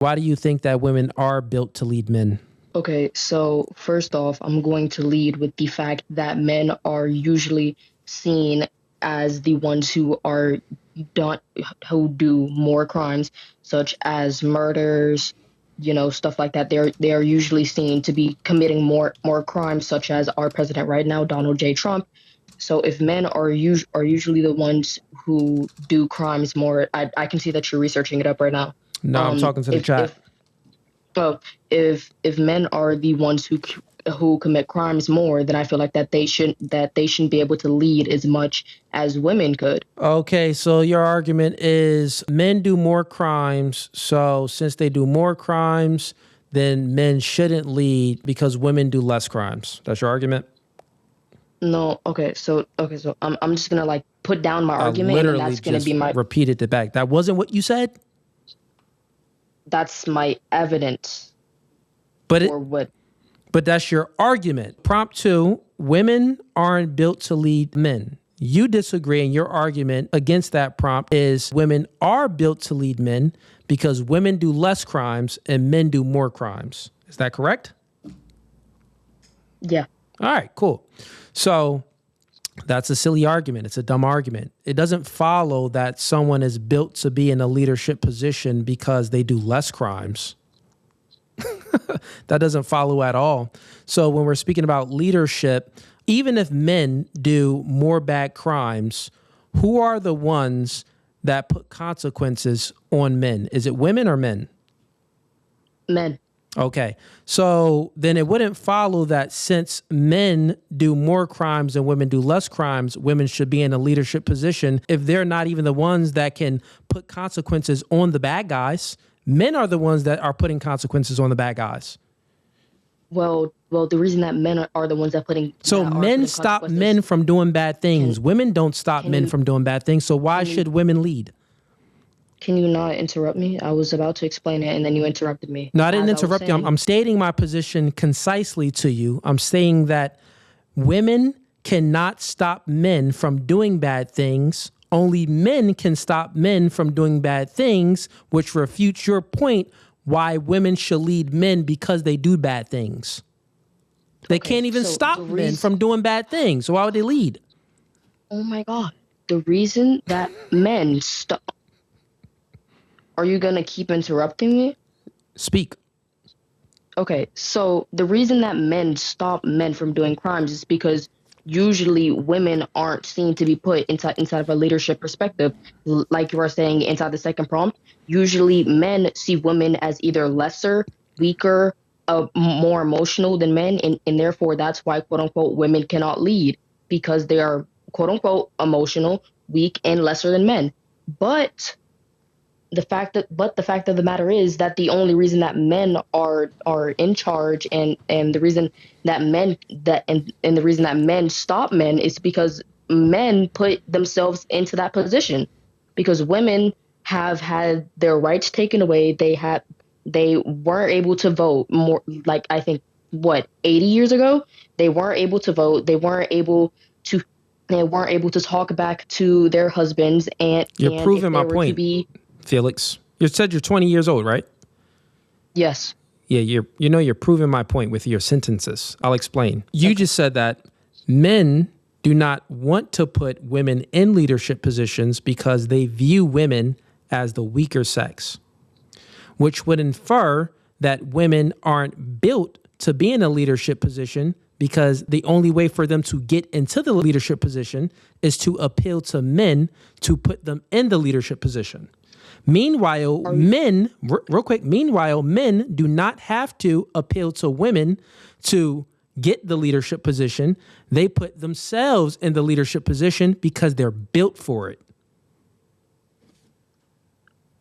Why do you think that women are built to lead men? Okay, so first off, I'm going to lead with the fact that men are usually seen as the ones done who do more crimes, such as murders, stuff like that. They are usually seen to be committing more crimes, such as our president right now, Donald J. Trump. So if men are usually the ones who do crimes more, I can see that you're researching it up right now. No, I'm talking to the If chat. if so if men are the ones who commit crimes more, then I feel like that they shouldn't be able to lead as much as women could. Okay, so your argument is men do more crimes. So since they do more crimes, then men shouldn't lead because women do less crimes. That's your argument? No, so I'm just gonna like put down my I argument, and then literally that's gonna just be my repeated it back. That wasn't what you said? that's my evidence But for it what. but that's your argument. Prompt 2, women aren't built to lead men. You disagree, and your argument against that prompt is women are built to lead men because women do less crimes and men do more crimes. Is that correct? Yeah. All right, cool. So that's a silly argument. It's a dumb argument. It doesn't follow that someone is built to be in a leadership position because they do less crimes. That doesn't follow at all. So when we're speaking about leadership, even if men do more bad crimes, who are the ones that put consequences on men? Is it women or men? Men. Okay. So then it wouldn't follow that since men do more crimes and women do less crimes, women should be in a leadership position if they're not even the ones that can put consequences on the bad guys. Men are the ones that are putting consequences on the bad guys. Well, the reason that men are the ones So that are men putting stop consequences. men from doing bad things. Can Women don't stop can men you from doing bad things. So why can you should women lead? can you not interrupt me? I was about to explain it, and then you interrupted me. No, I didn't As I was interrupt you. I'm, saying, I'm stating my position concisely to you. I'm saying that women cannot stop men from doing bad things. Only men can stop men from doing bad things, which refutes your point why women should lead men because they do bad things. They okay, can't even so stop the men reason. from doing bad things. So why would they lead? Oh my God, the reason that men stop. Are you gonna keep interrupting me? Speak. Okay, so the reason that men stop men from doing crimes is because usually women aren't seen to be put inside of a leadership perspective, like you were saying inside the second prompt. Usually, men see women as either lesser, weaker, more emotional than men, and therefore that's why quote unquote women cannot lead because they are quote unquote emotional, weak, and lesser than men. But the fact of the matter is that the only reason that men are in charge, and the reason that the reason that men stop men is because men put themselves into that position, because women have had their rights taken away. They weren't able to vote more, like I think what, 80 years ago. They weren't able to vote. To they weren't able to talk back to their husbands, You're and if proving they my were to point, be. Felix. You said you're 20 years old, right? Yes. Yeah, you're proving my point with your sentences. I'll explain. You Okay. just said that men do not want to put women in leadership positions because they view women as the weaker sex, which would infer that women aren't built to be in a leadership position because the only way for them to get into the leadership position is to appeal to men to put them in the leadership position. Meanwhile, Are you real quick, meanwhile, men do not have to appeal to women to get the leadership position. They put themselves in the leadership position because they're built for it.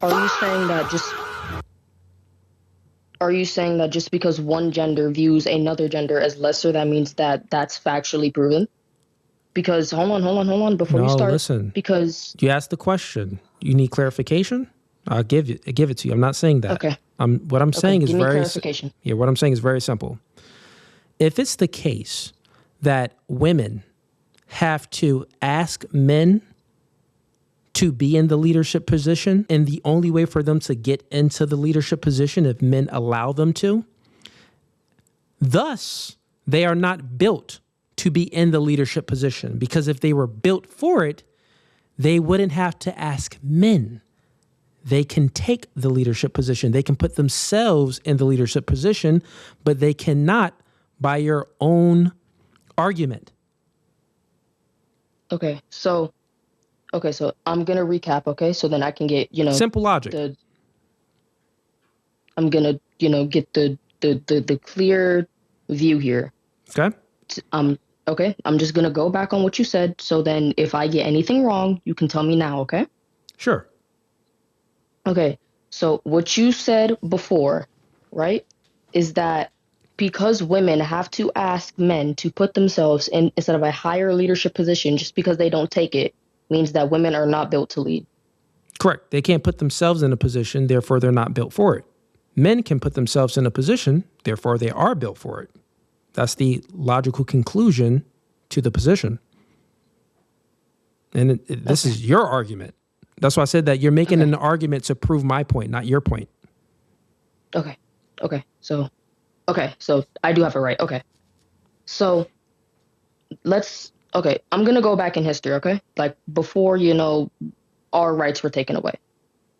are you saying that just are you saying that just because one gender views another gender as lesser, that means that that's factually proven? Because hold on before you No, start. listen, Because you asked the question. You need clarification? I'll give it to you. I'm not saying that. okay, What I'm okay, saying is give me clarification. yeah, what I'm saying is very simple. If it's the case that women have to ask men to be in the leadership position, and the only way for them to get into the leadership position if men allow them to. Thus, they are not built to be in the leadership position, because if they were built for it, they wouldn't have to ask men. They can take the leadership position. They can put themselves in the leadership position, but they cannot by your own argument. Okay, so I'm gonna recap. Okay, so then I can get simple logic. I'm gonna get the clear view here. Okay. Okay, I'm just gonna go back on what you said. So then, if I get anything wrong, you can tell me now. Okay. Sure. Okay, so what you said before, right, is that because women have to ask men to put themselves in instead of a higher leadership position just because they don't take it means that women are not built to lead. Correct. They can't put themselves in a position, therefore they're not built for it. Men can put themselves in a position, therefore they are built for it. That's the logical conclusion to the position. And this is your argument. That's why I said that you're making an argument to prove my point, not your point. Okay. So I do have it right. Okay. So I'm going to go back in history, okay? Like before, our rights were taken away.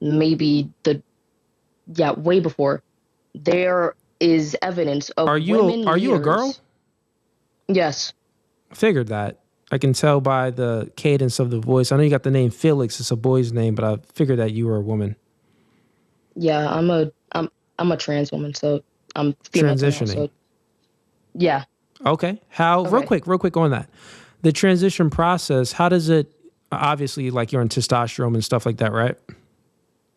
Maybe way before. There is evidence of Are you a girl? Yes. I figured that. I can tell by the cadence of the voice. I know you got the name Felix. It's a boy's name, but I figured that you were a woman. Yeah, I'm a trans woman, so I'm female transitioning. Now, so yeah. Okay. Real quick on that. The transition process, how does it, obviously like you're on testosterone and stuff like that, right?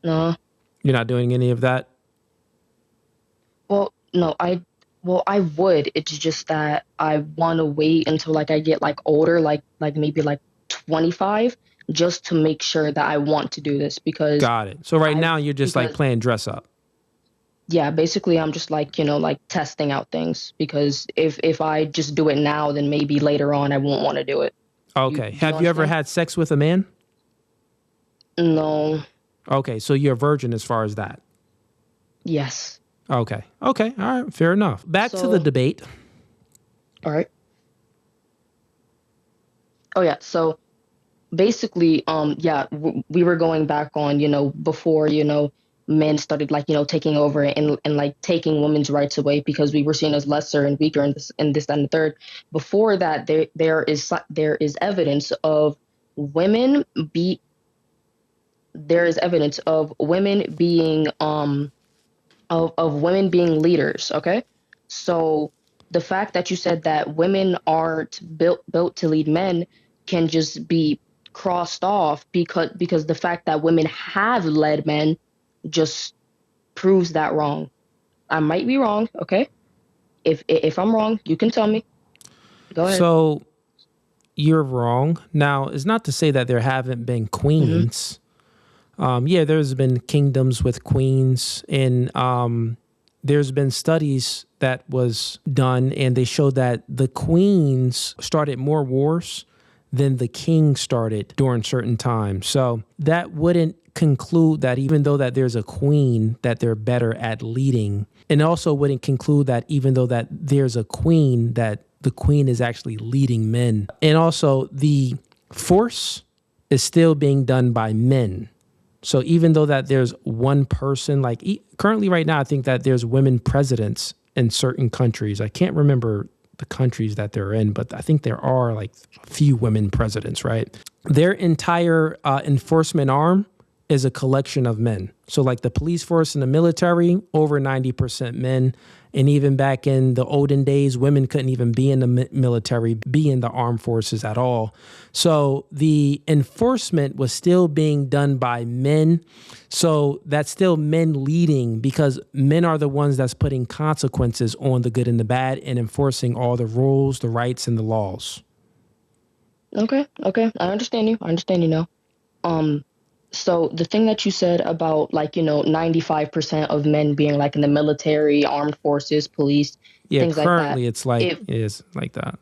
No. You're not doing any of that? Well, no, I would. It's just that I want to wait until like I get like older, like maybe like 25, just to make sure that I want to do this because. Got it. So now you're just like playing dress up. Yeah, basically I'm just like, like testing out things because if I just do it now, then maybe later on I won't want to do it. Okay. Have you ever had sex with a man? No. Okay. So you're a virgin as far as that? Yes. Okay. All right. Fair enough. Back to the debate. All right. Oh, yeah. So basically, we were going back on, before, men started like, taking over and like taking women's rights away because we were seen as lesser and weaker and this, that, and the third. Before that, there is evidence of women being of women being leaders. Okay. So the fact that you said that women aren't built to lead men can just be crossed off because the fact that women have led men just proves that wrong. I might be wrong. Okay. If I'm wrong, you can tell me. Go ahead. So you're wrong. Now, it's not to say that there haven't been queens. There's been kingdoms with queens, and there's been studies that was done, and they showed that the queens started more wars than the king started during certain times. So that wouldn't conclude that even though that there's a queen, that they're better at leading, and also wouldn't conclude that even though that there's a queen, that the queen is actually leading men. And also the force is still being done by men. So even though that there's one person, like currently right now, I think that there's women presidents in certain countries. I can't remember the countries that they're in, but I think there are like a few women presidents, right? Their entire enforcement arm is a collection of men. So like the police force and the military, over 90% men. And even back in the olden days, women couldn't even be in the military, be in the armed forces at all. So the enforcement was still being done by men. So that's still men leading because men are the ones that's putting consequences on the good and the bad and enforcing all the rules, the rights, and the laws. Okay. I understand you now. So the thing that you said about 95% of men being like in the military, armed forces, police, things like that. Yeah, currently it is like that.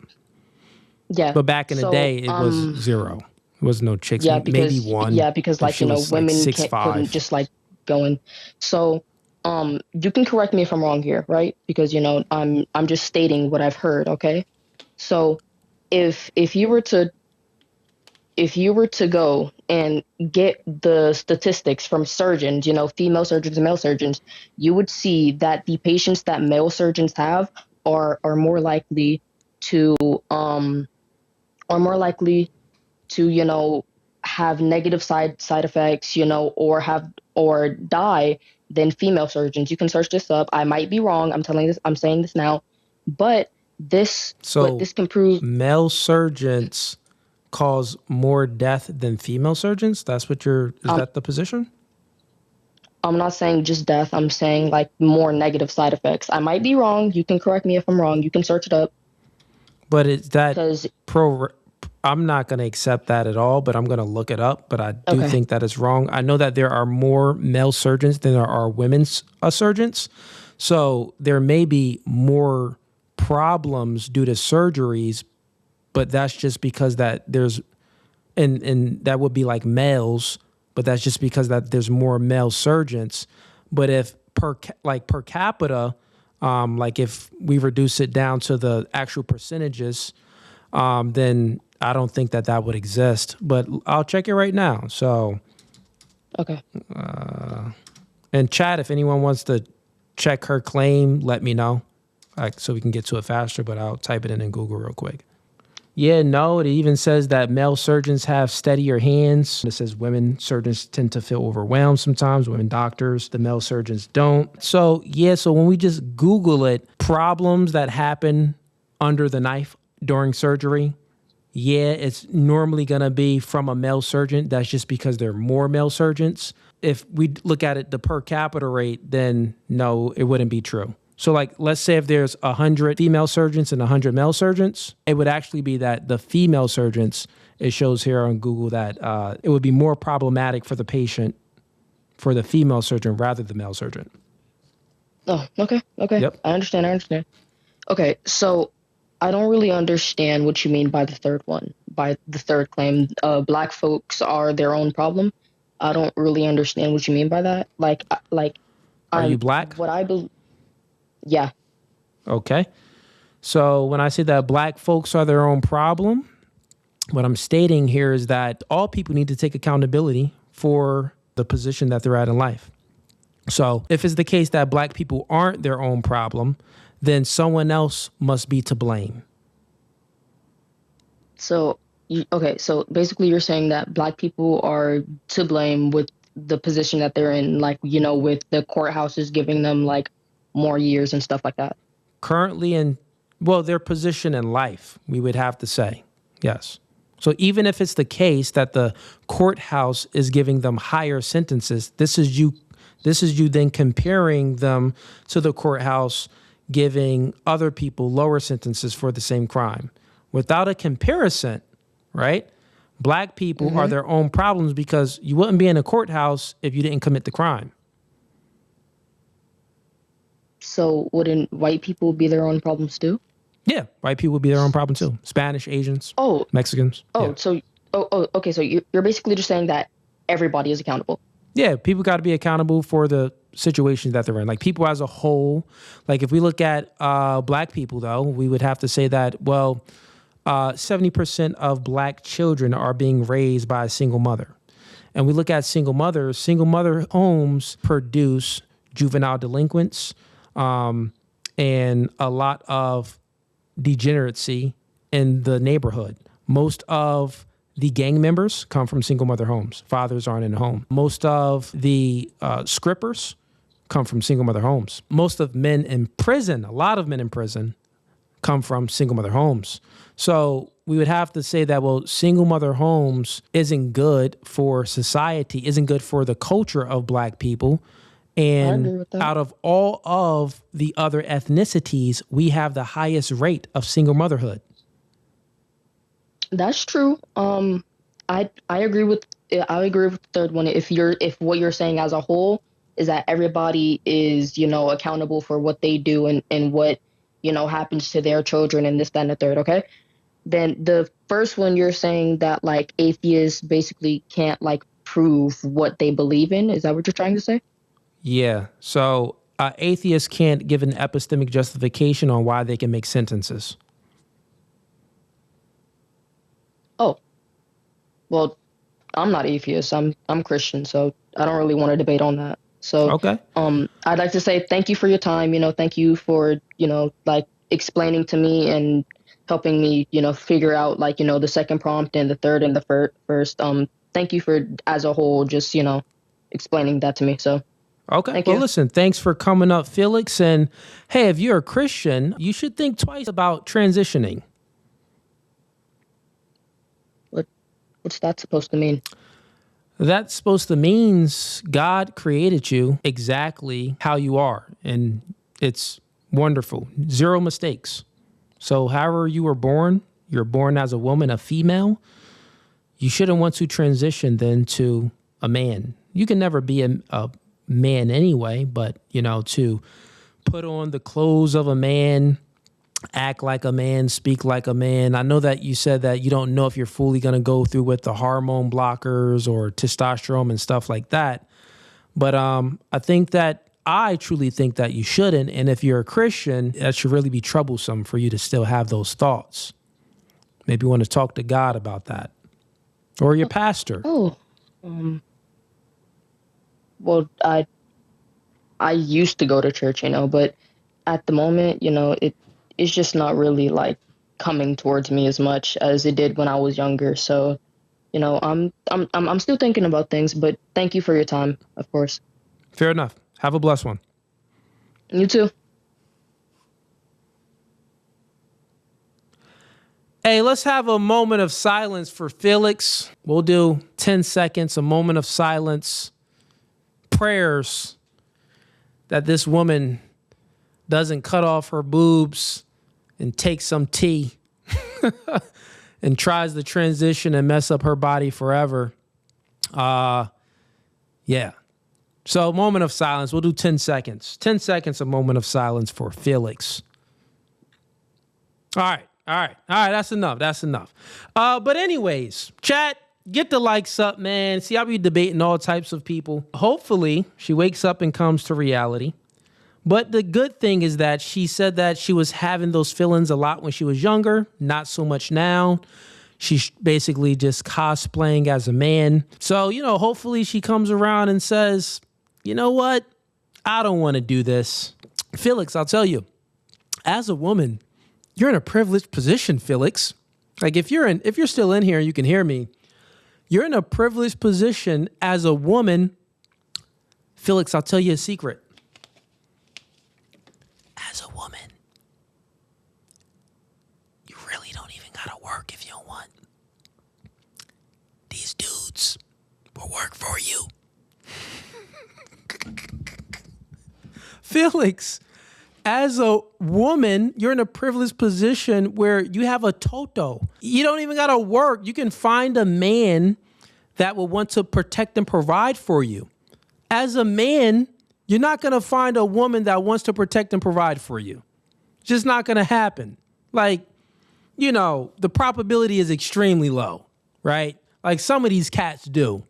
Yeah. But back in the day, it was zero. It was no chicks, Yeah, maybe because one if like she was like women six can't couldn't five. just like go in. So you can correct me if I'm wrong here, right? Because I'm just stating what I've heard, okay? So if you were to go and get the statistics from surgeons, female surgeons and male surgeons, you would see that the patients that male surgeons have are more likely to are more likely to have negative side effects, or die than female surgeons. You can search this up. I might be wrong. I'm saying this now, but So this can prove. male surgeons cause more death than female surgeons. That's what is um that the position? I'm not saying just death. I'm saying like more negative side effects. I might be wrong. You can correct me if I'm wrong. You can search it up. But it's that Because pro. I'm not going to accept that at all, but I'm going to look it up. But I do okay. think that is wrong. I know that there are more male surgeons than there are women's surgeons. So there may be more problems due to surgeries, but that's just because that there's, and that would be like males, but that's just because that there's more male surgeons. But if per capita, like if we reduce it down to the actual percentages, then I don't think that that would exist. But I'll check it right now. So, Okay. and chat, if anyone wants to check her claim, let me know, like so we can get to it faster. But I'll type it in Google real quick. Yeah, no, it even says that male surgeons have steadier hands. It says women surgeons tend to feel overwhelmed sometimes, women doctors, the male surgeons don't. So, yeah, so when we just Google it, problems that happen under the knife during surgery, yeah, it's normally going to be from a male surgeon. That's just because there are more male surgeons. If we look at it, the per capita rate, then no, it wouldn't be true. So like, let's say if there's 100 female surgeons and 100 male surgeons, it would actually be that the female surgeons, it shows here on Google that it would be more problematic for the patient for the female surgeon rather than the male surgeon. Oh, okay. Okay. Yep. I understand. Okay. So I don't really understand what you mean by the third one, by the third claim. Black folks are their own problem. I don't really understand what you mean by that. Are you black? What I believe. Yeah. Okay. So when I say that black folks are their own problem, what I'm stating here is that all people need to take accountability for the position that they're at in life. So if it's the case that black people aren't their own problem, then someone else must be to blame. So, okay. So basically, you're saying that black people are to blame with the position that they're in, like, with the courthouses giving them like more years and stuff like that. Currently their position in life, we would have to say, yes. So even if it's the case that the courthouse is giving them higher sentences, this is you then comparing them to the courthouse giving other people lower sentences for the same crime. Without a comparison, right? Black people are their own problems because you wouldn't be in a courthouse if you didn't commit the crime. So wouldn't white people be their own problems too? Yeah, white people would be their own problem too. Spanish, Asians, Oh, Mexicans. Yeah. so okay. So you're basically just saying that everybody is accountable. Yeah, people got to be accountable for the situations that they're in. Like people as a whole, like if we look at black people, though, we would have to say that, 70% of black children are being raised by a single mother. And we look at single mother homes produce juvenile delinquents and a lot of degeneracy in the neighborhood. Most of the gang members come from single mother homes. Fathers aren't in the home. Most of the scrippers come from single mother homes. Most of men in prison, a lot of men in prison, come from single mother homes. So we would have to say that, single mother homes isn't good for society, isn't good for the culture of black people. And out of all of the other ethnicities, we have the highest rate of single motherhood. That's true. I agree with the third one. If what you're saying as a whole is that everybody is accountable for what they do and what happens to their children and this, that, and the third. Okay. Then the first one you're saying that like atheists basically can't like prove what they believe in. Is that what you're trying to say? Yeah. So atheists can't give an epistemic justification on why they can make sentences. Oh, well, I'm not atheist. I'm Christian, so I don't really want to debate on that. So, Okay. I'd like to say thank you for your time. Thank you for like explaining to me and helping me figure out like the second prompt and the third and the first. Thank you for as a whole just explaining that to me. So, Okay. thank Well, you. listen, thanks for coming up, Felix. And hey, if you're a Christian, you should think twice about transitioning. What's that supposed to mean? That's supposed to means God created you exactly how you are. And it's wonderful. Zero mistakes. So however you were born, you're born as a woman, a female, you shouldn't want to transition then to a man. You can never be a man anyway, but to put on the clothes of a man, act like a man, speak like a man. I know that you said that you don't know if you're fully going to go through with the hormone blockers or testosterone and stuff like that. But I truly think that you shouldn't. And if you're a Christian, that should really be troublesome for you to still have those thoughts. Maybe you want to talk to God about that or your pastor. Oh, um, well, I used to go to church, but at the moment, it's just not really like coming towards me as much as it did when I was younger. So, I'm still thinking about things, but thank you for your time, of course. Fair enough. Have a blessed one. You too. Hey, let's have a moment of silence for Felix. We'll do 10 seconds, a moment of silence, prayers that this woman doesn't cut off her boobs and take some tea and tries to transition and mess up her body forever. Yeah. So moment of silence. We'll do 10 seconds. 10 seconds, a moment of silence for Felix. All right. That's enough. But anyways, chat, get the likes up, man. See, I'll be debating all types of people. Hopefully she wakes up and comes to reality. But the good thing is that she said that she was having those feelings a lot when she was younger, not so much now. She's basically just cosplaying as a man. So, hopefully she comes around and says, you know what? I don't want to do this. Felix, I'll tell you, as a woman, you're in a privileged position, Felix. Like if you're still in here and you can hear me, you're in a privileged position as a woman. Felix, I'll tell you a secret. As a woman, you really don't even gotta work if you don't want. These dudes will work for you. Felix, as a woman, you're in a privileged position where you have a toto. You don't even gotta work. You can find a man that will want to protect and provide for you. As a man, you're not going to find a woman that wants to protect and provide for you. It's just not going to happen. Like, the probability is extremely low, right? Like some of these cats do,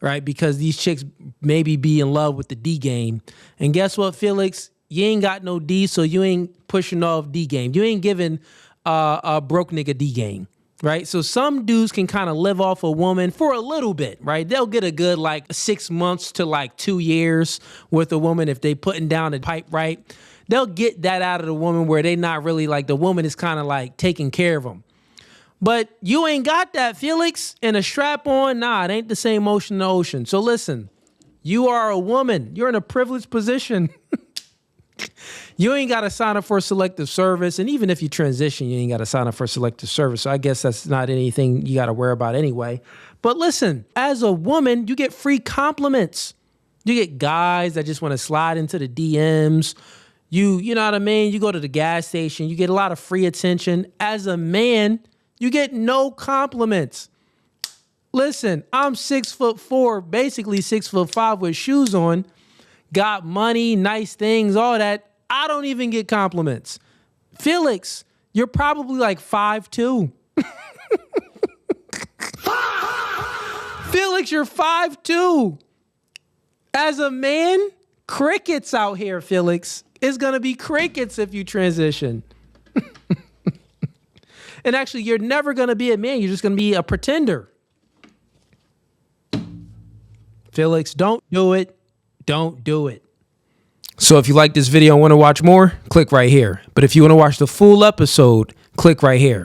right? Because these chicks maybe be in love with the D game. And guess what, Felix? You ain't got no D, so you ain't pushing off D game. You ain't giving a broke nigga D game. Right. So some dudes can kind of live off a woman for a little bit. Right. They'll get a good 6 months to 2 years with a woman if they putting down the pipe right. They'll get that out of the woman where they not really the woman is kind of taking care of them. But you ain't got that, Felix, and a strap on. Nah, it ain't the same ocean to ocean. So listen, you are a woman. You're in a privileged position. You ain't got to sign up for a selective service. And even if you transition, you ain't got to sign up for a selective service. So I guess that's not anything you got to worry about anyway. But listen, as a woman, you get free compliments. You get guys that just want to slide into the DMs. You know what I mean? You go to the gas station, you get a lot of free attention. As a man, you get no compliments. Listen, I'm 6'4", basically 6'5" with shoes on. Got money, nice things, all that. I don't even get compliments. Felix, you're probably 5'2". Felix, you're 5'2". As a man, crickets out here, Felix. It's going to be crickets if you transition. And actually, you're never going to be a man. You're just going to be a pretender. Felix, don't do it. Don't do it. So if you like this video and want to watch more, click right here. But if you want to watch the full episode, click right here.